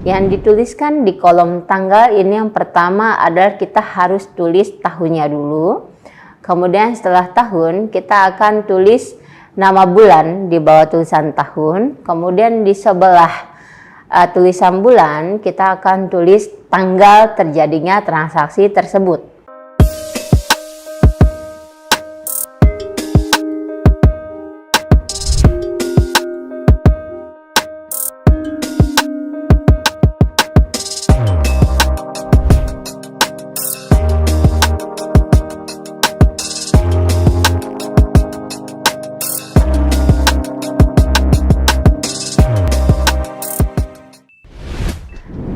Yang dituliskan di kolom tanggal ini yang pertama adalah kita harus tulis tahunnya dulu. Kemudian setelah tahun kita akan tulis nama bulan di bawah tulisan tahun. Kemudian di sebelah tulisan bulan kita akan tulis tanggal terjadinya transaksi tersebut.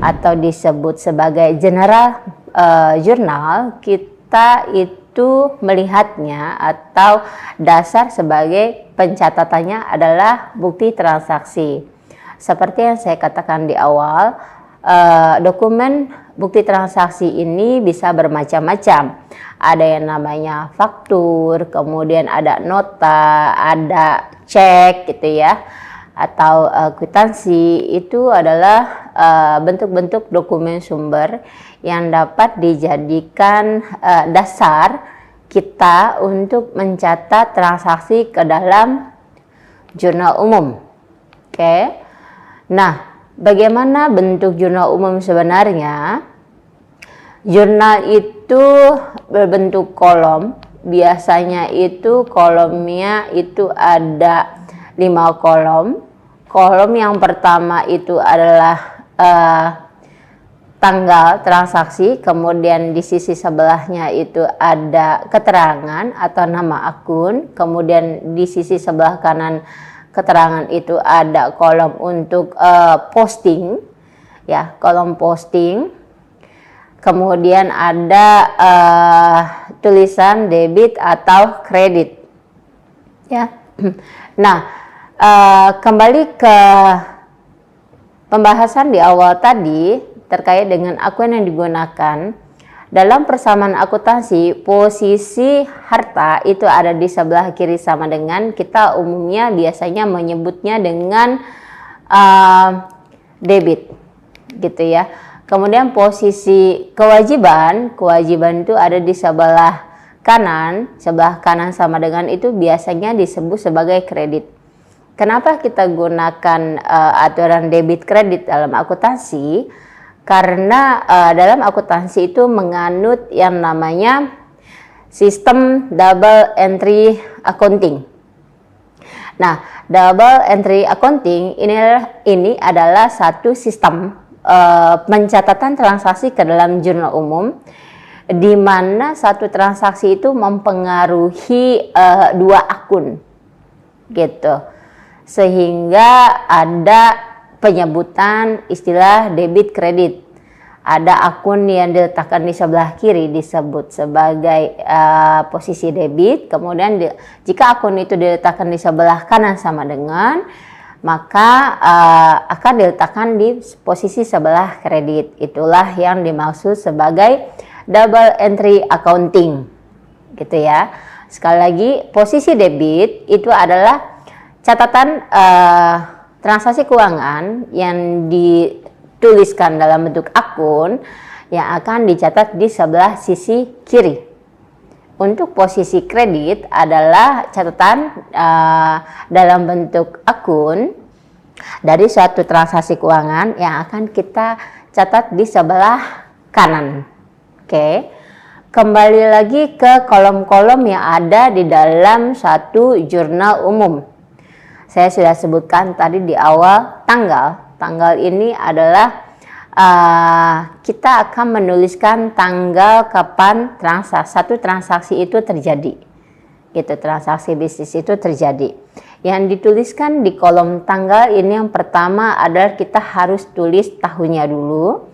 Atau disebut sebagai general jurnal, kita itu melihatnya atau dasar sebagai pencatatannya adalah bukti transaksi. Seperti yang saya katakan di awal, dokumen bukti transaksi ini bisa bermacam-macam. Ada yang namanya faktur, kemudian ada nota, ada cek gitu ya, atau kwitansi. Itu adalah bentuk-bentuk dokumen sumber yang dapat dijadikan dasar kita untuk mencatat transaksi ke dalam jurnal umum. Oke. Nah, bagaimana bentuk jurnal umum sebenarnya? Jurnal itu berbentuk kolom. Biasanya itu kolomnya itu ada 5 kolom. Kolom yang pertama itu adalah tanggal transaksi, kemudian di sisi sebelahnya itu ada keterangan atau nama akun, kemudian di sisi sebelah kanan keterangan itu ada kolom untuk posting, ya, kolom posting. Kemudian ada tulisan debit atau kredit, ya. Nah, kembali ke pembahasan di awal tadi terkait dengan akun yang digunakan. Dalam persamaan akuntansi, posisi harta itu ada di sebelah kiri sama dengan, kita umumnya biasanya menyebutnya dengan debit gitu ya. Kemudian posisi kewajiban itu ada di sebelah kanan sama dengan, itu biasanya disebut sebagai kredit. Kenapa kita gunakan aturan debit kredit dalam akuntansi? Karena dalam akuntansi itu menganut yang namanya sistem double entry accounting. Nah, double entry accounting ini adalah satu sistem pencatatan transaksi ke dalam jurnal umum, di mana satu transaksi itu mempengaruhi 2 akun, gitu. Sehingga ada penyebutan istilah debit kredit. Ada akun yang diletakkan di sebelah kiri disebut sebagai posisi debit. Kemudian jika akun itu diletakkan di sebelah kanan sama dengan, maka akan diletakkan di posisi sebelah kredit. Itulah yang dimaksud sebagai double entry accounting, gitu ya. Sekali lagi, posisi debit itu adalah catatan transaksi keuangan yang dituliskan dalam bentuk akun yang akan dicatat di sebelah sisi kiri. Untuk posisi kredit adalah catatan dalam bentuk akun dari suatu transaksi keuangan yang akan kita catat di sebelah kanan. Oke. Kembali lagi ke kolom-kolom yang ada di dalam satu jurnal umum. Saya sudah sebutkan tadi di awal tanggal. Tanggal ini adalah kita akan menuliskan tanggal kapan satu transaksi itu terjadi. Gitu, transaksi bisnis itu terjadi. Yang dituliskan di kolom tanggal ini yang pertama adalah kita harus tulis tahunnya dulu.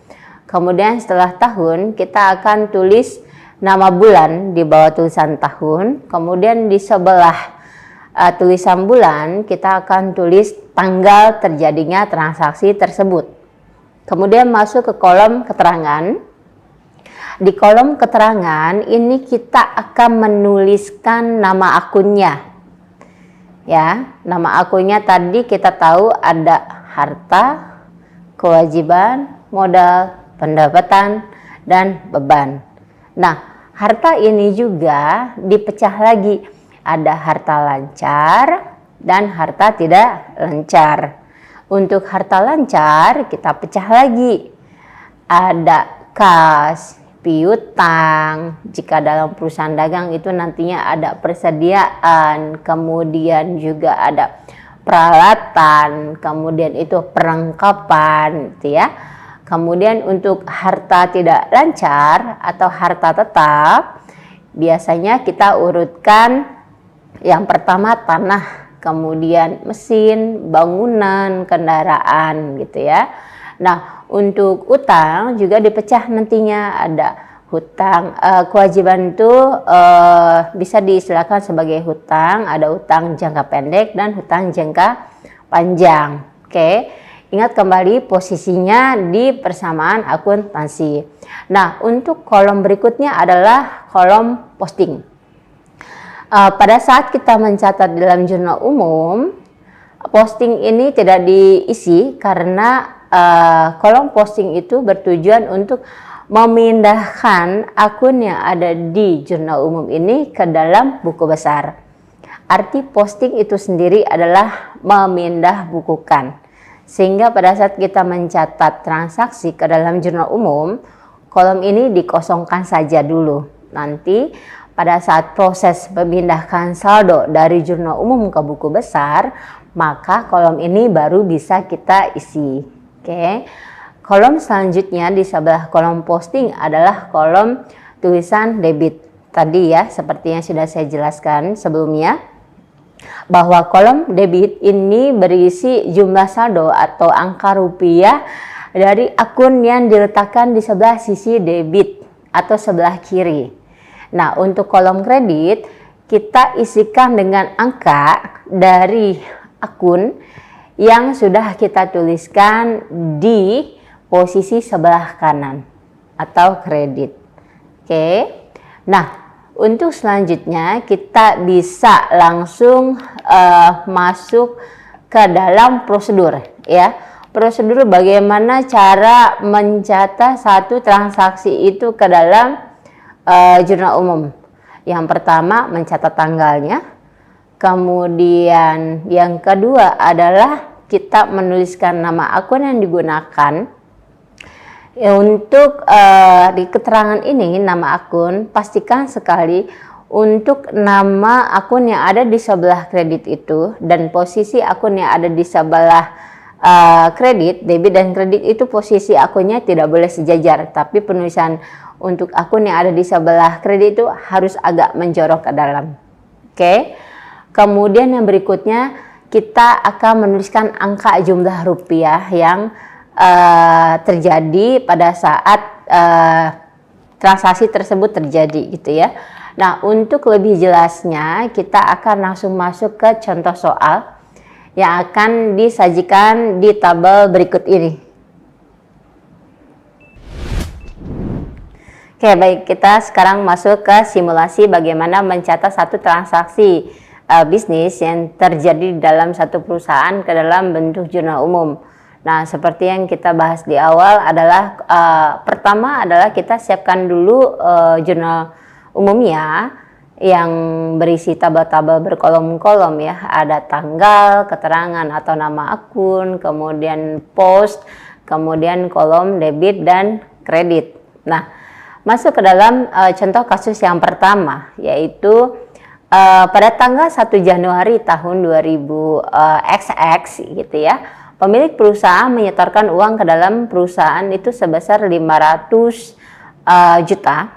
Kemudian setelah tahun kita akan tulis nama bulan di bawah tulisan tahun. Kemudian di sebelah tulisan bulan kita akan tulis tanggal terjadinya transaksi tersebut. Kemudian masuk ke kolom keterangan. Di kolom keterangan ini kita akan menuliskan nama akunnya. Ya, nama akunnya tadi kita tahu ada harta, kewajiban, modal, pendapatan, dan beban. Nah, harta ini juga dipecah lagi. Ada harta lancar dan harta tidak lancar. Untuk harta lancar kita pecah lagi. Ada kas, piutang, jika dalam perusahaan dagang itu nantinya ada persediaan, kemudian juga ada peralatan, kemudian itu perlengkapan gitu ya. Kemudian untuk harta tidak lancar atau harta tetap, biasanya kita urutkan yang pertama tanah, kemudian mesin, bangunan, kendaraan gitu ya. Nah, untuk utang juga dipecah nantinya, ada hutang kewajiban itu bisa diistilahkan sebagai hutang, ada hutang jangka pendek dan hutang jangka panjang. Oke. Ingat kembali posisinya di persamaan akuntansi. Nah, untuk kolom berikutnya adalah kolom posting. Pada saat kita mencatat dalam jurnal umum, posting ini tidak diisi karena kolom posting itu bertujuan untuk memindahkan akun yang ada di jurnal umum ini ke dalam buku besar. Arti posting itu sendiri adalah memindah bukukan. Sehingga pada saat kita mencatat transaksi ke dalam jurnal umum, kolom ini dikosongkan saja dulu. Nanti pada saat proses memindahkan saldo dari jurnal umum ke buku besar, maka kolom ini baru bisa kita isi. Oke. Kolom selanjutnya di sebelah kolom posting adalah kolom tulisan debit. Tadi ya, seperti yang sudah saya jelaskan sebelumnya, bahwa kolom debit ini berisi jumlah saldo atau angka rupiah dari akun yang diletakkan di sebelah sisi debit atau sebelah kiri. Nah, untuk kolom kredit kita isikan dengan angka dari akun yang sudah kita tuliskan di posisi sebelah kanan atau kredit. Oke. Nah, untuk selanjutnya kita bisa langsung masuk ke dalam prosedur ya. Prosedur bagaimana cara mencatat satu transaksi itu ke dalam jurnal umum. Yang pertama mencatat tanggalnya, kemudian yang kedua adalah kita menuliskan nama akun yang digunakan. Untuk di keterangan ini nama akun, pastikan sekali untuk nama akun yang ada di sebelah kredit itu dan posisi akun yang ada di sebelah kredit, debit dan kredit itu posisi akunnya tidak boleh sejajar, tapi penulisan untuk akun yang ada di sebelah kredit itu harus agak menjorok ke dalam. Oke. Kemudian yang berikutnya kita akan menuliskan angka jumlah rupiah yang terjadi pada saat transaksi tersebut terjadi gitu ya. Nah, untuk lebih jelasnya kita akan langsung masuk ke contoh soal yang akan disajikan di tabel berikut ini. Oke, baik, kita sekarang masuk ke simulasi bagaimana mencatat satu transaksi bisnis yang terjadi dalam satu perusahaan ke dalam bentuk jurnal umum. Nah, seperti yang kita bahas di awal adalah pertama adalah kita siapkan dulu jurnal umumnya yang berisi tabel-tabel berkolom-kolom ya. Ada tanggal, keterangan atau nama akun, kemudian post, kemudian kolom debit dan kredit. Nah, masuk ke dalam contoh kasus yang pertama, yaitu pada tanggal 1 Januari tahun 2000 XX gitu ya, pemilik perusahaan menyetorkan uang ke dalam perusahaan itu sebesar 500 juta.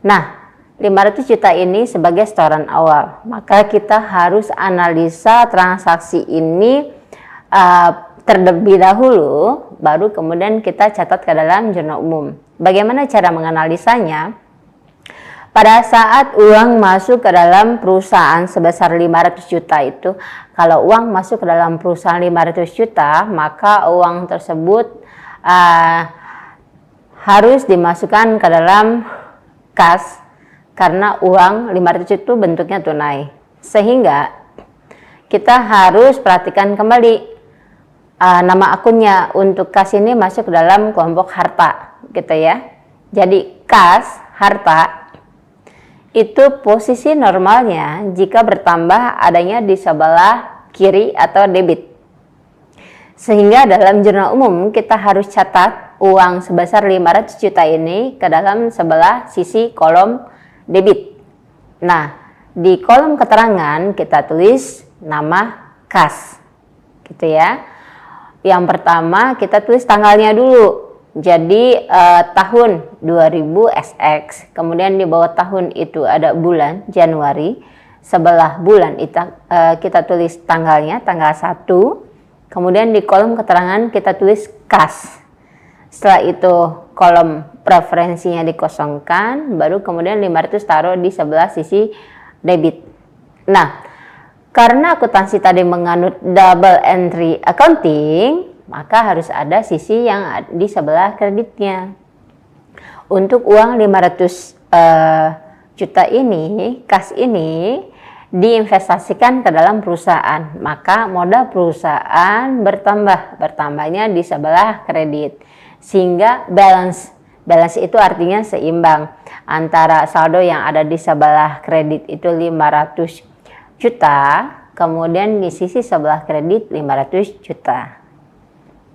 Nah, 500 juta ini sebagai setoran awal, maka kita harus analisa transaksi ini terlebih dahulu, baru kemudian kita catat ke dalam jurnal umum. Bagaimana cara menganalisanya? Pada saat uang masuk ke dalam perusahaan sebesar 500 juta itu, kalau uang masuk ke dalam perusahaan 500 juta, maka uang tersebut harus dimasukkan ke dalam kas, karena uang 500 juta itu bentuknya tunai. Sehingga kita harus perhatikan kembali nama akunnya. Untuk kas ini masuk ke dalam kelompok harta gitu ya. Jadi kas harta itu posisi normalnya jika bertambah adanya di sebelah kiri atau debit. Sehingga dalam jurnal umum kita harus catat uang sebesar 500 juta ini ke dalam sebelah sisi kolom debit. Nah, di kolom keterangan kita tulis nama kas gitu ya. Yang pertama kita tulis tanggalnya dulu. Jadi tahun 2000 XX, kemudian di bawah tahun itu ada bulan Januari, sebelah bulan itu kita tulis tanggalnya, tanggal 1, kemudian di kolom keterangan kita tulis kas. Setelah itu kolom preferensinya dikosongkan, baru kemudian 500 taruh di sebelah sisi debit. Nah, karena akuntansi tadi menganut double entry accounting, maka harus ada sisi yang di sebelah kreditnya. Untuk uang 500 juta ini, kas ini diinvestasikan ke dalam perusahaan, maka modal perusahaan bertambahnya di sebelah kredit, sehingga balance itu artinya seimbang antara saldo yang ada di sebelah kredit itu 500 juta, kemudian di sisi sebelah kredit 500 juta.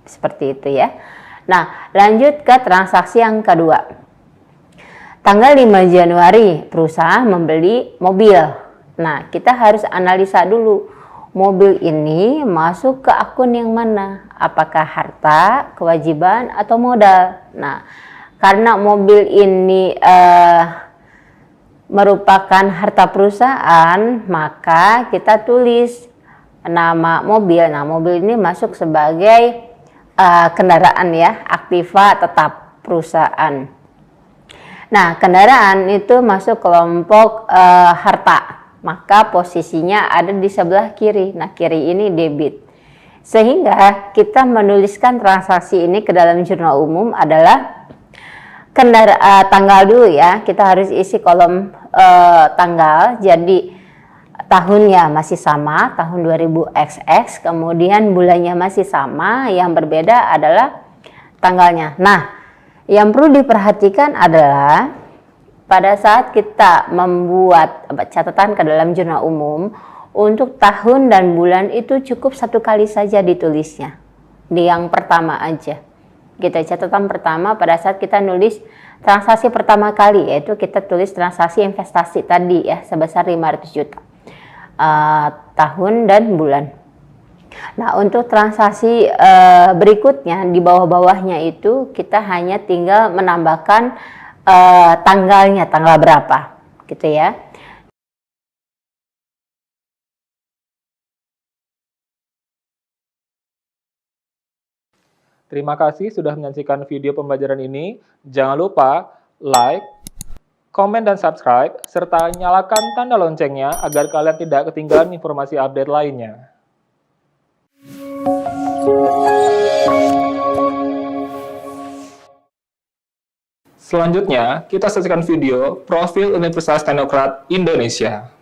Seperti itu ya. Nah, lanjut ke transaksi yang kedua. Tanggal 5 Januari perusahaan membeli mobil. Nah, kita harus analisa dulu mobil ini masuk ke akun yang mana, apakah harta, kewajiban, atau modal. Nah, karena mobil ini merupakan harta perusahaan, maka kita tulis nama mobil. Nah, mobil ini masuk sebagai kendaraan ya, aktiva tetap perusahaan. Nah, kendaraan itu masuk kelompok harta, maka posisinya ada di sebelah kiri. Nah, kiri ini debit. Sehingga kita menuliskan transaksi ini ke dalam jurnal umum adalah tanggal dulu ya. Kita harus isi kolom tanggal. Jadi tahunnya masih sama, tahun 2000 XX, kemudian bulannya masih sama, yang berbeda adalah tanggalnya. Nah, yang perlu diperhatikan adalah pada saat kita membuat catatan ke dalam jurnal umum, untuk tahun dan bulan itu cukup satu kali saja ditulisnya, di yang pertama aja. Kita catatan pertama pada saat kita nulis transaksi pertama kali, yaitu kita tulis transaksi investasi tadi ya, sebesar 500 juta. Tahun dan bulan. Nah, untuk transaksi berikutnya di bawah-bawahnya itu kita hanya tinggal menambahkan tanggalnya, tanggal berapa gitu ya. Terima kasih sudah menyaksikan video pembelajaran ini. Jangan lupa like, komen dan subscribe, serta nyalakan tanda loncengnya agar kalian tidak ketinggalan informasi update lainnya. Selanjutnya, kita saksikan video Profil Universitas Teknokrat Indonesia.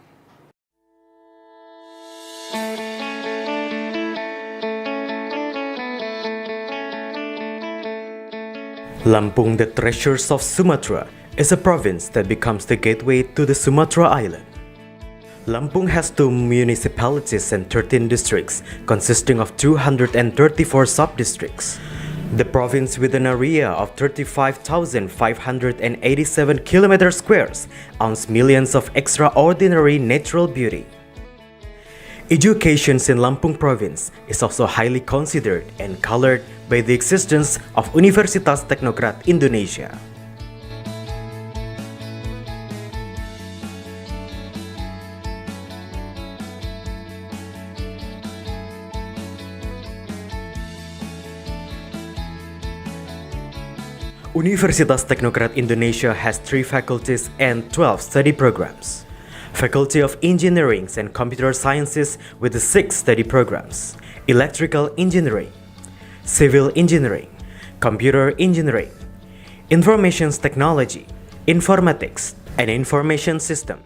Lampung, the Treasures of Sumatra, is a province that becomes the gateway to the Sumatra Island. Lampung has 2 municipalities and 13 districts, consisting of 234 sub-districts. The province, with an area of 35,587 kilometer squares, owns millions of extraordinary natural beauty. Education in Lampung province is also highly considered and colored by the existence of Universitas Teknokrat Indonesia. Universitas Teknokrat Indonesia has 3 faculties and 12 study programs. Faculty of Engineering and Computer Sciences with the 6 study programs: Electrical Engineering, Civil Engineering, Computer Engineering, Information Technology, Informatics, and Information System.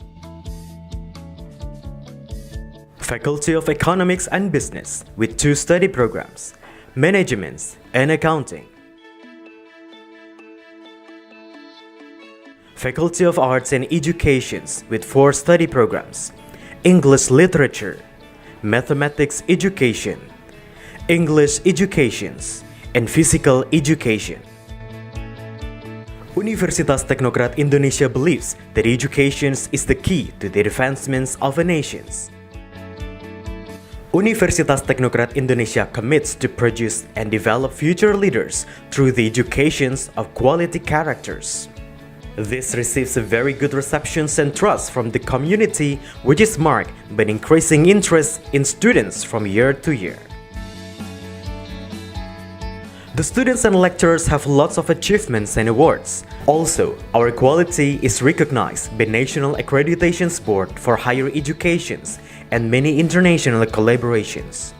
Faculty of Economics and Business with 2 study programs, Management and Accounting. Faculty of Arts and Educations with 4 study programs, English Literature, Mathematics Education, English Educations, and Physical Education. Universitas Teknokrat Indonesia believes that education is the key to the advancements of a nation. Universitas Teknokrat Indonesia commits to produce and develop future leaders through the education of quality characters. This receives a very good reception and trust from the community, which is marked by an increasing interest in students from year to year. The students and lecturers have lots of achievements and awards. Also, our quality is recognized by National Accreditation Board for Higher Education and many international collaborations.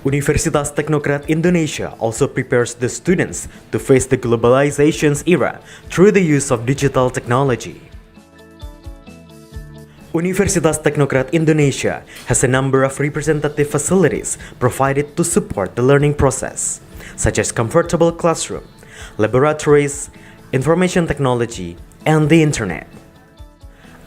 Universitas Teknokrat Indonesia also prepares the students to face the globalization's era through the use of digital technology. Universitas Teknokrat Indonesia has a number of representative facilities provided to support the learning process, such as comfortable classroom, laboratories, information technology, and the internet.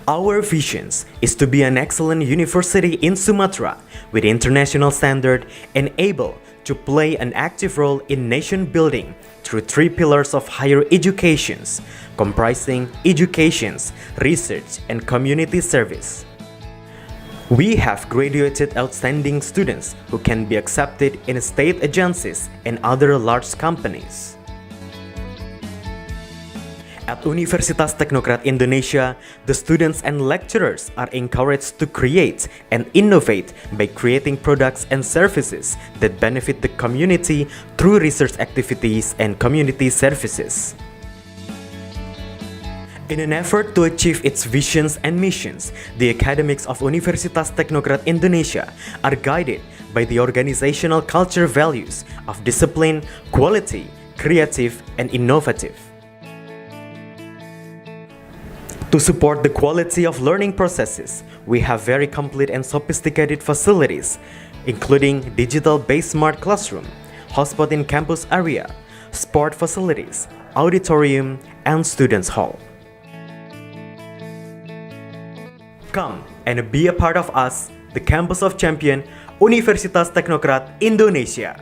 Our vision is to be an excellent university in Sumatra with international standard and able to play an active role in nation building through 3 pillars of higher education, comprising education, research, and community service. We have graduated outstanding students who can be accepted in state agencies and other large companies. At Universitas Teknokrat Indonesia, the students and lecturers are encouraged to create and innovate by creating products and services that benefit the community through research activities and community services. In an effort to achieve its visions and missions, the academics of Universitas Teknokrat Indonesia are guided by the organizational culture values of discipline, quality, creative, and innovative. To support the quality of learning processes, we have very complete and sophisticated facilities, including digital-based smart classroom, hotspot in campus area, sport facilities, auditorium, and students' hall. Come and be a part of us, the Campus of Champion, Universitas Teknokrat Indonesia.